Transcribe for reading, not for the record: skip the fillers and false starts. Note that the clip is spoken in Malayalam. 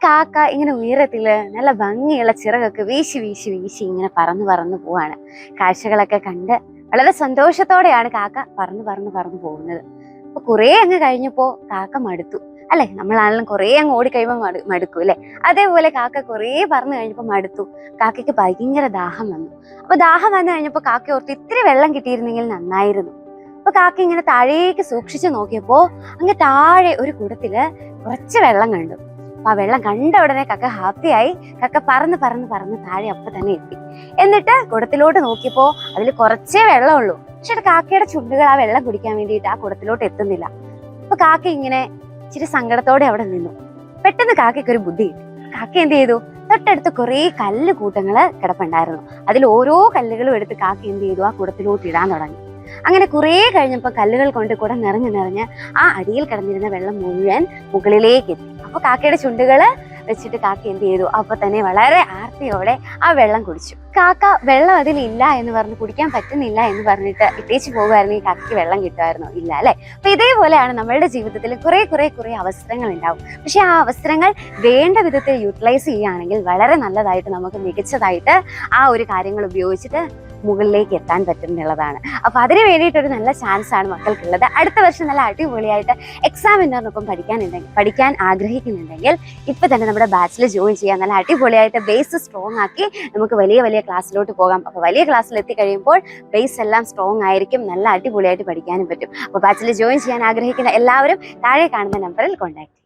കാക്ക ഇങ്ങനെ ഉയരത്തില് നല്ല ഭംഗിയുള്ള ചിറകൊക്കെ വീശി വീശി വീശി ഇങ്ങനെ പറന്ന് പറന്ന് പോവാണ്. കാഴ്ചകളൊക്കെ കണ്ട് വളരെ സന്തോഷത്തോടെയാണ് കാക്ക പറന്ന് പറന്ന് പറന്ന് പോകുന്നത്. അപ്പൊ കുറെ അങ്ങ് കഴിഞ്ഞപ്പോ കാക്ക മടുത്തു അല്ലെ. നമ്മളാണെങ്കിലും കുറെ അങ്ങ് ഓടിക്കഴിയുമ്പോൾ മടുക്കും അല്ലെ. അതേപോലെ കാക്ക കുറെ പറന്ന് കഴിഞ്ഞപ്പോ മടുത്തു. കാക്കയ്ക്ക് ഭയങ്കര ദാഹം വന്നു. അപ്പൊ ദാഹം വന്നു കഴിഞ്ഞപ്പോ കാക്ക ഓർത്ത് ഇത്തിരി വെള്ളം കിട്ടിയിരുന്നെങ്കിൽ നന്നായിരുന്നു. അപ്പൊ കാക്ക ഇങ്ങനെ താഴേക്ക് സൂക്ഷിച്ചു നോക്കിയപ്പോ അങ്ങ് താഴെ ഒരു കുടത്തില് കുറച്ച് വെള്ളം കണ്ടു. അപ്പൊ ആ വെള്ളം കണ്ട ഉടനെ കക്ക ഹാപ്പിയായി. കക്ക പറന്ന് പറന്ന് പറന്ന് താഴെ അപ്പൊ തന്നെ എത്തി. എന്നിട്ട് കുടത്തിലോട്ട് നോക്കിയപ്പോ അതിൽ കുറച്ചേ വെള്ളമുള്ളൂ. പക്ഷെ കാക്കയുടെ ചുണ്ടുകൾ ആ വെള്ളം കുടിക്കാൻ വേണ്ടിയിട്ട് ആ കുടത്തിലോട്ട് എത്തുന്നില്ല. അപ്പൊ കാക്ക ഇങ്ങനെ ഇച്ചിരി സങ്കടത്തോടെ അവിടെ നിന്നു. പെട്ടെന്ന് കാക്കയ്ക്ക് ഒരു ബുദ്ധി കിട്ടി. കാക്ക എന്ത് ചെയ്തു? തൊട്ടടുത്ത് കുറെ കല്ല് കൂട്ടങ്ങള് കിടപ്പുണ്ടായിരുന്നു. അതിൽ ഓരോ കല്ലുകളും എടുത്ത് കാക്ക എന്ത് ചെയ്തു? ആ കുടത്തിലോട്ട് ഇടാൻ തുടങ്ങി. അങ്ങനെ കുറെ കഴിഞ്ഞപ്പോ കല്ലുകൾ കൊണ്ട് കൂടെ നിറഞ്ഞ് ആ അടിയിൽ കിടന്നിരുന്ന വെള്ളം മുഴുവൻ മുകളിലേക്ക് എത്തി. അപ്പൊ കാക്കയുടെ ചുണ്ടുകള് വെച്ചിട്ട് കാക്ക എന്ത് ചെയ്തു? അപ്പൊ തന്നെ വളരെ ആർത്തിയോടെ ആ വെള്ളം കുടിച്ചു. കാക്ക വെള്ളം അതിലില്ല എന്ന് പറഞ്ഞ് കുടിക്കാൻ പറ്റുന്നില്ല എന്ന് പറഞ്ഞിട്ട് ഇട്ടേച്ച് പോകുമായിരുന്നെങ്കിൽ കാക്കയ്ക്ക് വെള്ളം കിട്ടുമായിരുന്നോ? ഇല്ല അല്ലെ. അപ്പൊ ഇതേപോലെയാണ് നമ്മളുടെ ജീവിതത്തിൽ കുറെ അവസരങ്ങൾ ഉണ്ടാവും. പക്ഷെ ആ അവസരങ്ങൾ വേണ്ട വിധത്തിൽ യൂട്ടിലൈസ് ചെയ്യുകയാണെങ്കിൽ വളരെ നല്ലതായിട്ട് നമുക്ക് മികച്ചതായിട്ട് ആ ഒരു കാര്യങ്ങൾ ഉപയോഗിച്ചിട്ട് മുകളിലേക്ക് എത്താൻ പറ്റുന്നുള്ളതാണ്. അപ്പൊ അതിന് വേണ്ടിയിട്ടൊരു നല്ല ചാൻസ് ആണ് മക്കൾക്കുള്ളത്. അടുത്ത വർഷം നല്ല അടിപൊളിയായിട്ട് എക്സാമിനറിനൊപ്പം പഠിക്കാൻ ആഗ്രഹിക്കുന്നുണ്ടെങ്കിൽ ഇപ്പൊ തന്നെ നമ്മുടെ ബാച്ചിൽ ജോയിൻ ചെയ്യാൻ. നല്ല അടിപൊളിയായിട്ട് ബേസ് സ്ട്രോങ് ആക്കി നമുക്ക് വലിയ വലിയ ക്ലാസ്സിലോട്ട് പോകാം. അപ്പൊ വലിയ ക്ലാസ്സിൽ എത്തിക്കഴിയുമ്പോൾ ബേസ് എല്ലാം സ്ട്രോങ് ആയിരിക്കും. നല്ല അടിപൊളിയായിട്ട് പഠിക്കാനും പറ്റും. അപ്പൊ ബാച്ചിൽ ജോയിൻ ചെയ്യാൻ ആഗ്രഹിക്കുന്ന എല്ലാവരും താഴെ കാണുന്ന നമ്പറിൽ കോൺടാക്ട്